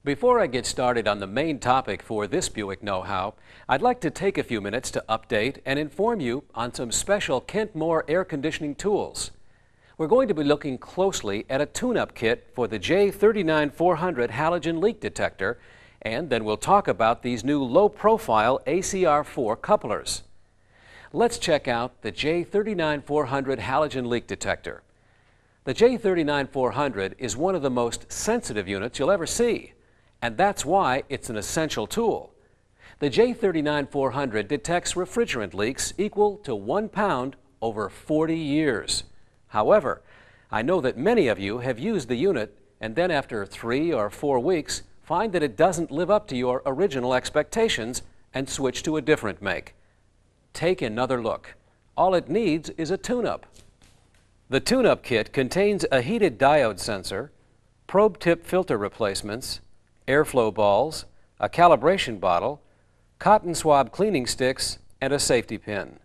Before I get started on the main topic for this Buick Know-How, I'd like to take a few minutes to update and inform you on some special Kent Moore air conditioning tools. We're going to be looking closely at a tune-up kit for the J39400 halogen leak detector, and then we'll talk about these new low-profile ACR4 couplers. Let's check out the J39400 halogen leak detector. The J39400 is one of the most sensitive units you'll ever see, and that's why it's an essential tool. The J39400 detects refrigerant leaks equal to 1 pound over 40 years. However, I know that many of you have used the unit and then after 3 or 4 weeks find that it doesn't live up to your original expectations and switch to a different make. Take another look. All it needs is a tune-up. The tune-up kit contains a heated diode sensor, probe tip filter replacements, airflow balls, a calibration bottle, cotton swab cleaning sticks, and a safety pin.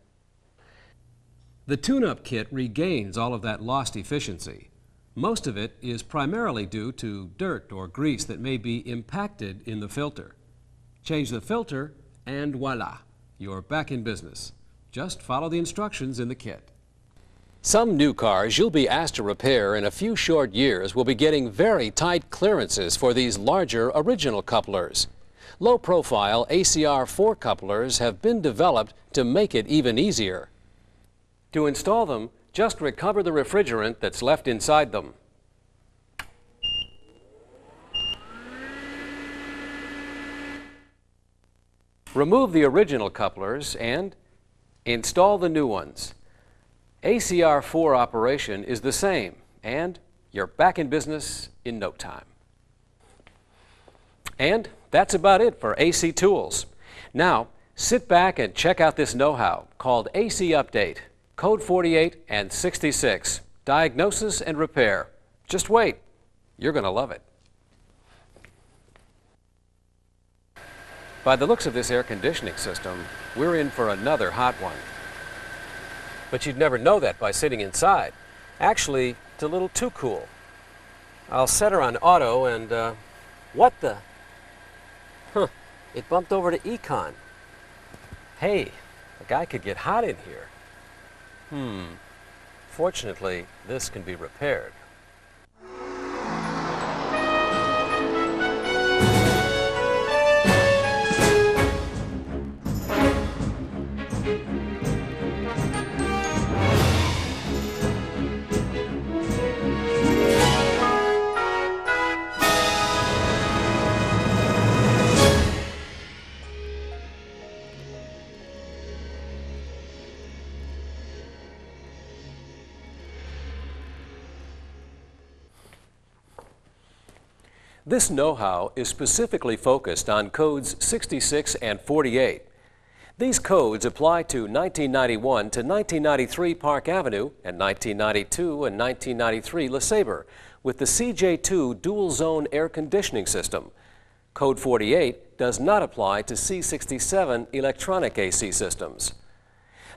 The tune-up kit regains all of that lost efficiency. Most of it is primarily due to dirt or grease that may be impacted in the filter. Change the filter and voila, you're back in business. Just follow the instructions in the kit. Some new cars you'll be asked to repair in a few short years will be getting very tight clearances for these larger original couplers. Low-profile ACR4 couplers have been developed to make it even easier. To install them, just recover the refrigerant that's left inside them. Remove the original couplers and install the new ones. ACR4 operation is the same, and you're back in business in no time. And that's about it for AC Tools. Now, sit back and check out this know-how called AC Update, Code 48 and 66, Diagnosis and Repair. Just wait, you're going to love it. By the looks of this air conditioning system, we're in for another hot one. But you'd never know that by sitting inside. Actually, it's a little too cool. I'll set her on auto and, what the? It bumped over to Econ. Hey, the guy could get hot in here. Fortunately, this can be repaired. This know-how is specifically focused on codes 66 and 48. These codes apply to 1991 to 1993 Park Avenue and 1992 and 1993 LeSabres with the CJ2 dual-zone air conditioning system. Code 48 does not apply to C67 electronic AC systems.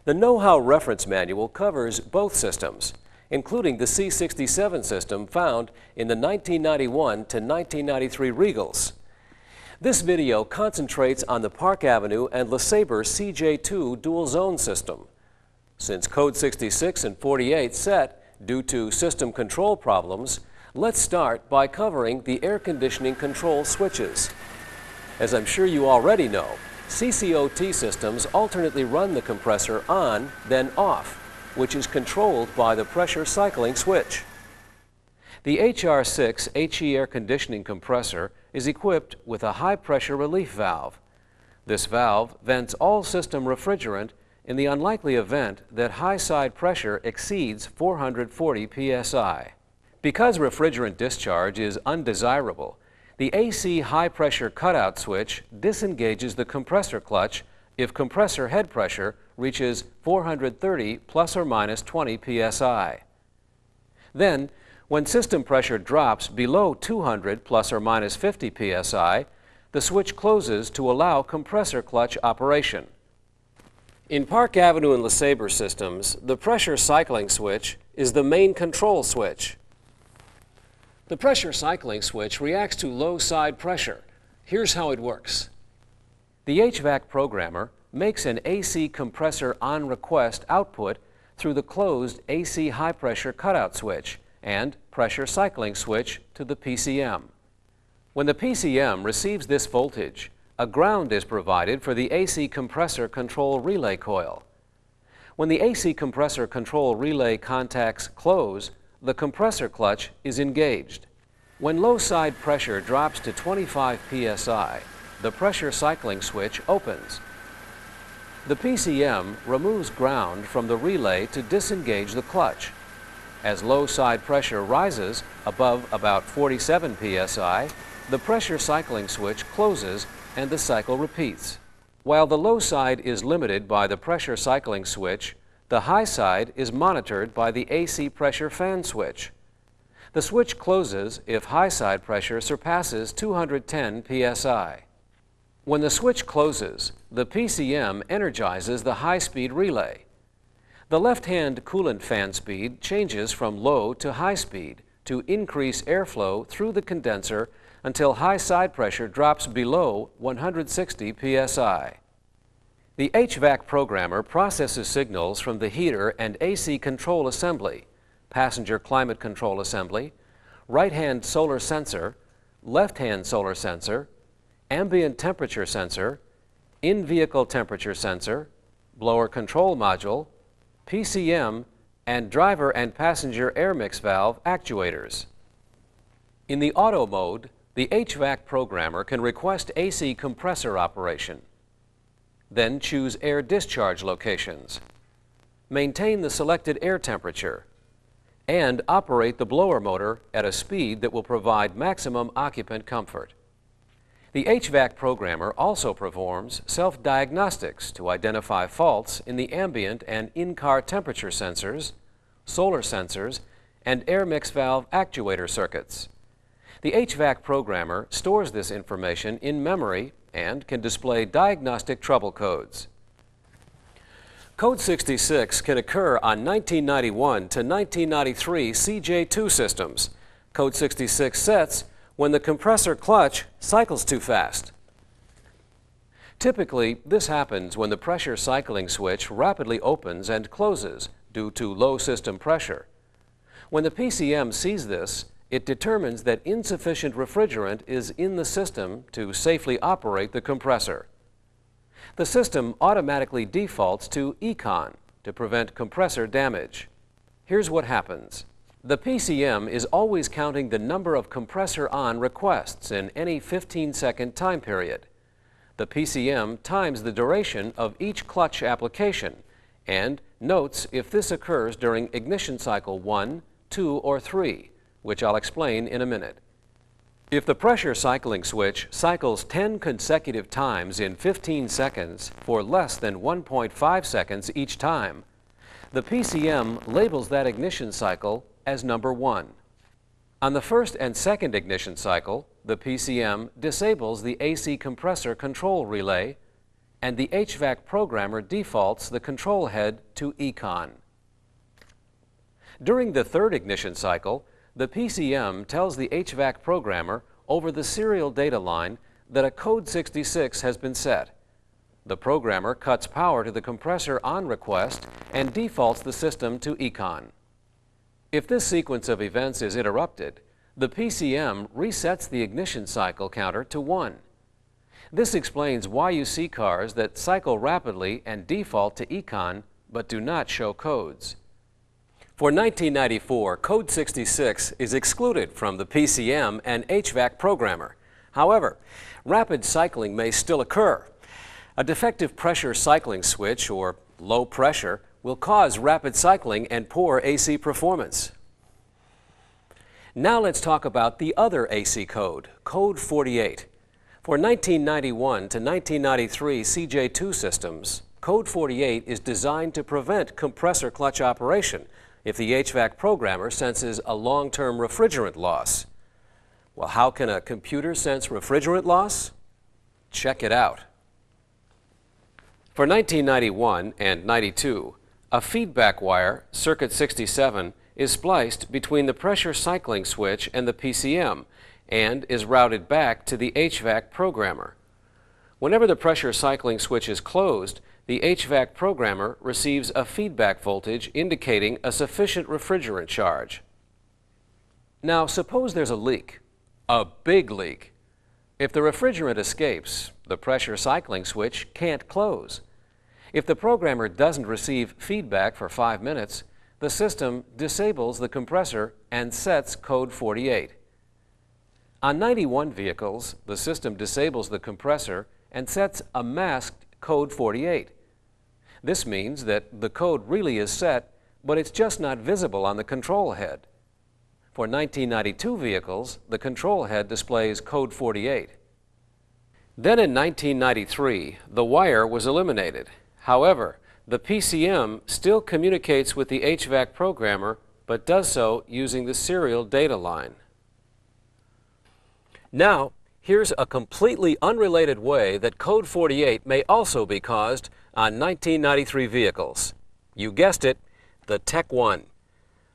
The know-how reference manual covers both systems, including the C67 system found in the 1991 to 1993 Regals. This video concentrates on the Park Avenue and LeSabres CJ2 dual-zone system. Since Code 66 and 48 set due to system control problems, let's start by covering the air conditioning control switches. As I'm sure you already know, CCOT systems alternately run the compressor on, then off, which is controlled by the pressure cycling switch. The HR6 HE air conditioning compressor is equipped with a high-pressure relief valve. This valve vents all system refrigerant in the unlikely event that high side pressure exceeds 440 psi. Because refrigerant discharge is undesirable, the AC high-pressure cutout switch disengages the compressor clutch if compressor head pressure reaches 430 plus or minus 20 psi. Then, when system pressure drops below 200 plus or minus 50 psi, the switch closes to allow compressor clutch operation. In Park Avenue and LeSabres systems, the pressure cycling switch is the main control switch. The pressure cycling switch reacts to low side pressure. Here's how it works. The HVAC programmer makes an AC compressor on request output through the closed AC high pressure cutout switch and pressure cycling switch to the PCM. When the PCM receives this voltage, a ground is provided for the AC compressor control relay coil. When the AC compressor control relay contacts close, the compressor clutch is engaged. When low side pressure drops to 25 psi, the pressure cycling switch opens. The PCM removes ground from the relay to disengage the clutch. As low side pressure rises above about 47 psi, the pressure cycling switch closes and the cycle repeats. While the low side is limited by the pressure cycling switch, the high side is monitored by the AC pressure fan switch. The switch closes if high side pressure surpasses 210 psi. When the switch closes, the PCM energizes the high-speed relay. The left-hand coolant fan speed changes from low to high speed to increase airflow through the condenser until high side pressure drops below 160 psi. The HVAC programmer processes signals from the heater and AC control assembly, passenger climate control assembly, right-hand solar sensor, left-hand solar sensor, ambient temperature sensor, in-vehicle temperature sensor, blower control module, PCM, and driver and passenger air mix valve actuators. In the auto mode, the HVAC programmer can request AC compressor operation. Then choose air discharge locations. Maintain the selected air temperature and operate the blower motor at a speed that will provide maximum occupant comfort. The HVAC programmer also performs self-diagnostics to identify faults in the ambient and in-car temperature sensors, solar sensors, and air mix valve actuator circuits. The HVAC programmer stores this information in memory and can display diagnostic trouble codes. Code 66 can occur on 1991 to 1993 CJ2 systems. Code 66 sets when the compressor clutch cycles too fast. Typically, this happens when the pressure cycling switch rapidly opens and closes due to low system pressure. When the PCM sees this, it determines that insufficient refrigerant is in the system to safely operate the compressor. The system automatically defaults to Econ to prevent compressor damage. Here's what happens. The PCM is always counting the number of compressor on requests in any 15-second time period. The PCM times the duration of each clutch application and notes if this occurs during ignition cycle 1, 2, or 3, which I'll explain in a minute. If the pressure cycling switch cycles 10 consecutive times in 15 seconds for less than 1.5 seconds each time, the PCM labels that ignition cycle as number 1. On the first and second ignition cycle, the PCM disables the AC compressor control relay and the HVAC programmer defaults the control head to Econ. During the third ignition cycle, the PCM tells the HVAC programmer over the serial data line that a code 66 has been set. The programmer cuts power to the compressor on request and defaults the system to Econ. If this sequence of events is interrupted, the PCM resets the ignition cycle counter to 1. This explains why you see cars that cycle rapidly and default to Econ but do not show codes. For 1994, Code 66 is excluded from the PCM and HVAC programmer. However, rapid cycling may still occur. A defective pressure cycling switch, or low pressure, will cause rapid cycling and poor AC performance. Now let's talk about the other AC code, Code 48. For 1991 to 1993 CJ2 systems, Code 48 is designed to prevent compressor clutch operation if the HVAC programmer senses a long-term refrigerant loss. Well, how can a computer sense refrigerant loss? Check it out. For 1991 and 92, a feedback wire, circuit 67, is spliced between the pressure cycling switch and the PCM and is routed back to the HVAC programmer. Whenever the pressure cycling switch is closed, the HVAC programmer receives a feedback voltage indicating a sufficient refrigerant charge. Now, suppose there's a leak, a big leak. If the refrigerant escapes, the pressure cycling switch can't close. If the programmer doesn't receive feedback for 5 minutes, the system disables the compressor and sets code 48. On 91 vehicles, the system disables the compressor and sets a masked code 48. This means that the code really is set, but it's just not visible on the control head. For 1992 vehicles, the control head displays code 48. Then in 1993, the wire was eliminated. However, the PCM still communicates with the HVAC programmer, but does so using the serial data line. Now, here's a completely unrelated way that code 48 may also be caused on 1993 vehicles. You guessed it, the Tech 1.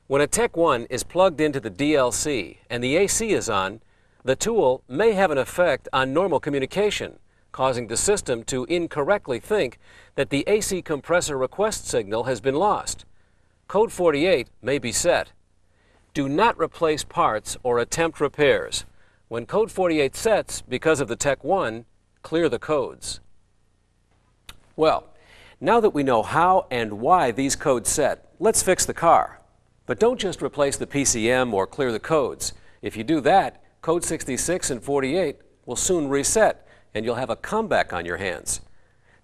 When a Tech 1 is plugged into the DLC and the AC is on, the tool may have an effect on normal communication, causing the system to incorrectly think that the AC compressor request signal has been lost. Code 48 may be set. Do not replace parts or attempt repairs. When code 48 sets because of the Tech 1, clear the codes. Well, now that we know how and why these codes set, let's fix the car. But don't just replace the PCM or clear the codes. If you do that, code 66 and 48 will soon reset, and you'll have a comeback on your hands.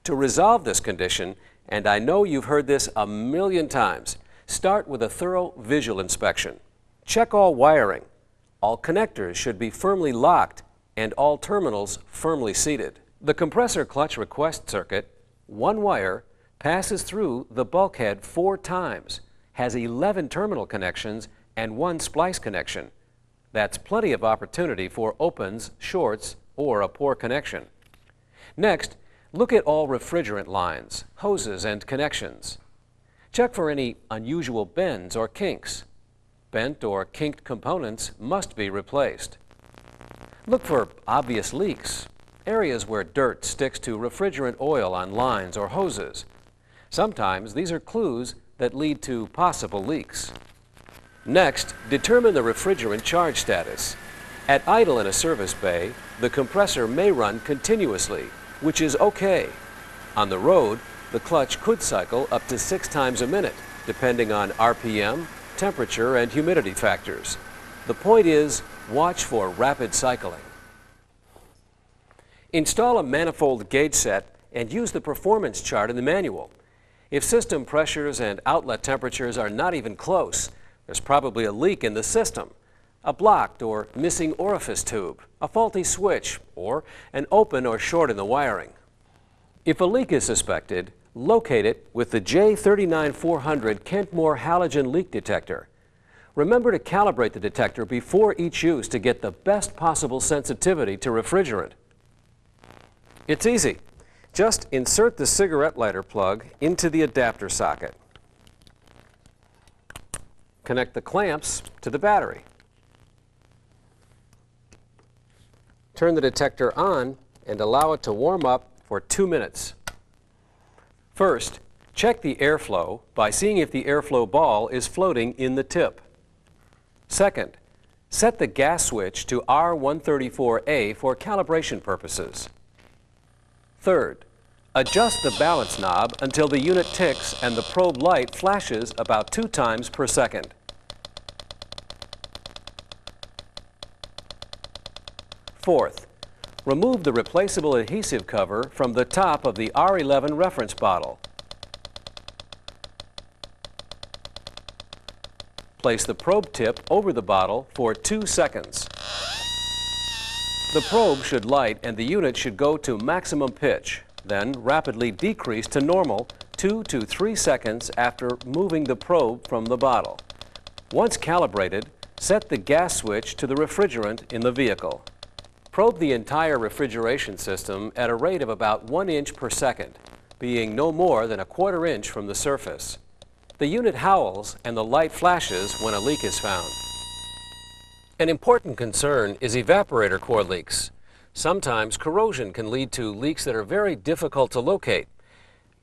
To resolve this condition, and I know you've heard this a million times, start with a thorough visual inspection. Check all wiring. All connectors should be firmly locked and all terminals firmly seated. The compressor clutch request circuit, one wire, passes through the bulkhead 4 times, has 11 terminal connections and 1 splice connection. That's plenty of opportunity for opens, shorts, or a poor connection. Next, look at all refrigerant lines, hoses, and connections. Check for any unusual bends or kinks. Bent or kinked components must be replaced. Look for obvious leaks, areas where dirt sticks to refrigerant oil on lines or hoses. Sometimes these are clues that lead to possible leaks. Next, determine the refrigerant charge status. At idle in a service bay, the compressor may run continuously, which is okay. On the road, the clutch could cycle up to 6 times a minute, depending on RPM, temperature, and humidity factors. The point is, watch for rapid cycling. Install a manifold gauge set and use the performance chart in the manual. If system pressures and outlet temperatures are not even close, there's probably a leak in the system, a blocked or missing orifice tube, a faulty switch, or an open or short in the wiring. If a leak is suspected, locate it with the J39400 Kentmore halogen leak detector. Remember to calibrate the detector before each use to get the best possible sensitivity to refrigerant. It's easy. Just insert the cigarette lighter plug into the adapter socket. Connect the clamps to the battery. Turn the detector on and allow it to warm up for 2 minutes. First, check the airflow by seeing if the airflow ball is floating in the tip. Second, set the gas switch to R134A for calibration purposes. Third, adjust the balance knob until the unit ticks and the probe light flashes about 2 times per second. Fourth, remove the replaceable adhesive cover from the top of the R11 reference bottle. Place the probe tip over the bottle for 2 seconds. The probe should light and the unit should go to maximum pitch, then rapidly decrease to normal 2 to 3 seconds after moving the probe from the bottle. Once calibrated, set the gas switch to the refrigerant in the vehicle. Probe the entire refrigeration system at a rate of about 1 inch per second, being no more than a 1/4 inch from the surface. The unit howls and the light flashes when a leak is found. An important concern is evaporator core leaks. Sometimes corrosion can lead to leaks that are very difficult to locate.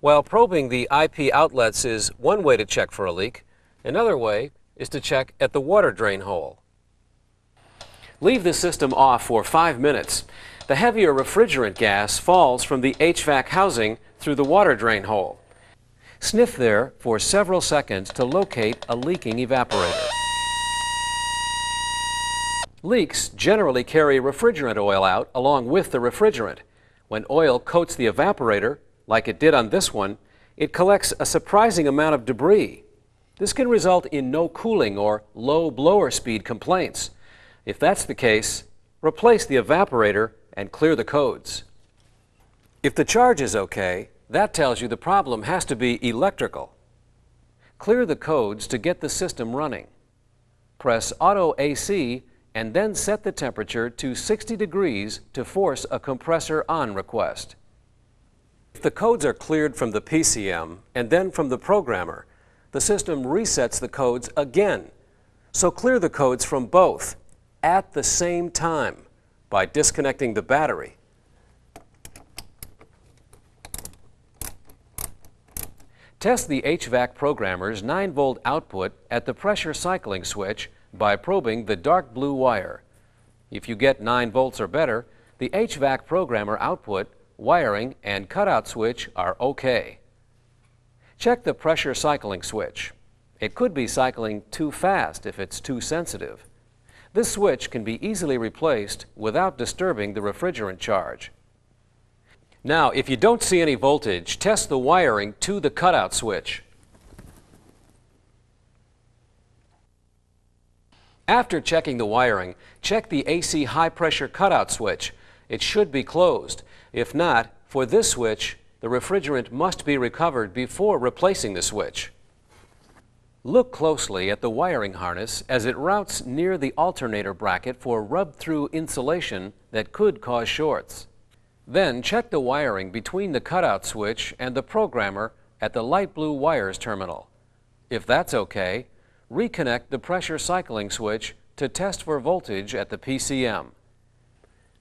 While probing the IP outlets is one way to check for a leak, another way is to check at the water drain hole. Leave the system off for 5 minutes. The heavier refrigerant gas falls from the HVAC housing through the water drain hole. Sniff there for several seconds to locate a leaking evaporator. Leaks generally carry refrigerant oil out along with the refrigerant. When oil coats the evaporator, like it did on this one, it collects a surprising amount of debris. This can result in no cooling or low blower speed complaints. If that's the case, replace the evaporator and clear the codes. If the charge is okay, that tells you the problem has to be electrical. Clear the codes to get the system running. Press Auto AC and then set the temperature to 60 degrees to force a compressor on request. If the codes are cleared from the PCM and then from the programmer, the system resets the codes again. So clear the codes from both at the same time by disconnecting the battery. Test the HVAC programmer's 9-volt output at the pressure cycling switch by probing the dark blue wire. If you get 9 volts or better, the HVAC programmer output, wiring, and cutout switch are okay. Check the pressure cycling switch. It could be cycling too fast if it's too sensitive. This switch can be easily replaced without disturbing the refrigerant charge. Now, if you don't see any voltage, test the wiring to the cutout switch. After checking the wiring, check the AC high-pressure cutout switch. It should be closed. If not, for this switch, the refrigerant must be recovered before replacing the switch. Look closely at the wiring harness as it routes near the alternator bracket for rub-through insulation that could cause shorts. Then check the wiring between the cutout switch and the programmer at the light blue wires terminal. If that's okay, reconnect the pressure cycling switch to test for voltage at the PCM.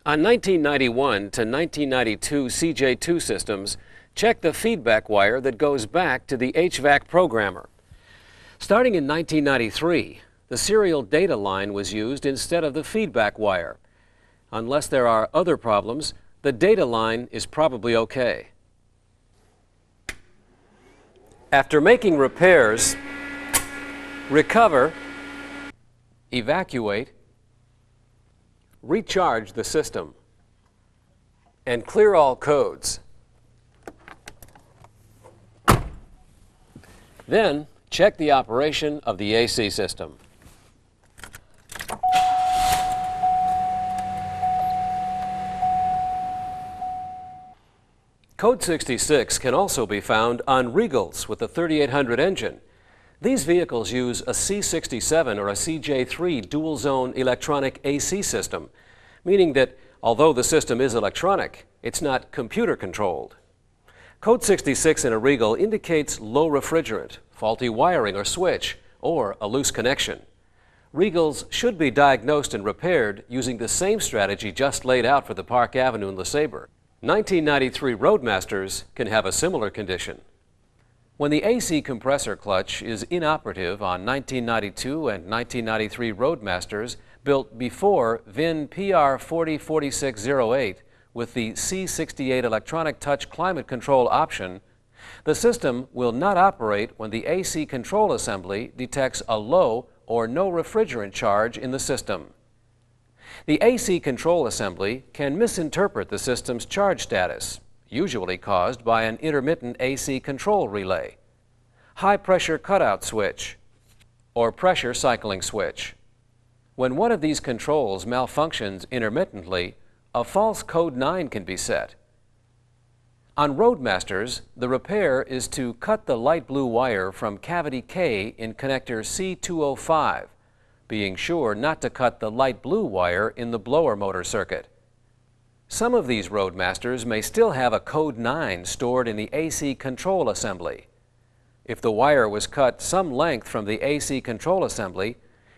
On 1991 to 1992 CJ2 systems, check the feedback wire that goes back to the HVAC programmer. Starting in 1993, the serial data line was used instead of the feedback wire. Unless there are other problems, the data line is probably okay. After making repairs, recover, evacuate, recharge the system, and clear all codes. Then, check the operation of the AC system. Code 66 can also be found on Regals with a 3800 engine. These vehicles use a C67 or a CJ3 dual-zone electronic AC system, meaning that although the system is electronic, it's not computer-controlled. Code 66 in a Regal indicates low refrigerant, faulty wiring or switch, or a loose connection. Regals should be diagnosed and repaired using the same strategy just laid out for the Park Avenue and LeSabres. 1993 Roadmasters can have a similar condition. When the AC compressor clutch is inoperative on 1992 and 1993 Roadmasters built before VIN PR 404608 with the C68 electronic touch climate control option, the system will not operate when the AC control assembly detects a low or no refrigerant charge in the system. The AC control assembly can misinterpret the system's charge status, usually caused by an intermittent AC control relay, high-pressure cutout switch, or pressure cycling switch. When one of these controls malfunctions intermittently, a false code 9 can be set. On Roadmasters, the repair is to cut the light blue wire from cavity K in connector C205, being sure not to cut the light blue wire in the blower motor circuit. Some of these Roadmasters may still have a code 9 stored in the AC control assembly. If the wire was cut some length from the AC control assembly,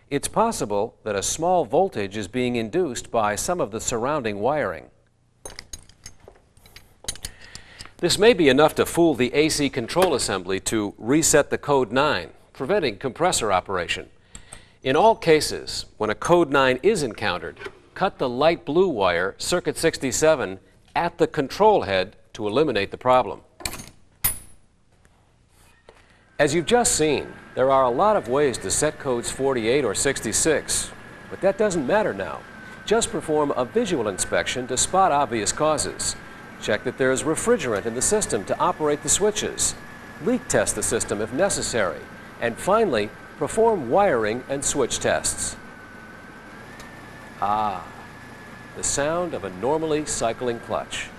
it's possible that a small voltage is being induced by some of the surrounding wiring. This may be enough to fool the AC control assembly to reset the code 9, preventing compressor operation. In all cases, when a code 9 is encountered, cut the light blue wire, circuit 67, at the control head to eliminate the problem. As you've just seen, there are a lot of ways to set codes 48 or 66, but that doesn't matter now. Just perform a visual inspection to spot obvious causes. Check that there is refrigerant in the system to operate the switches. Leak test the system if necessary. And finally, perform wiring and switch tests. Ah, the sound of a normally cycling clutch.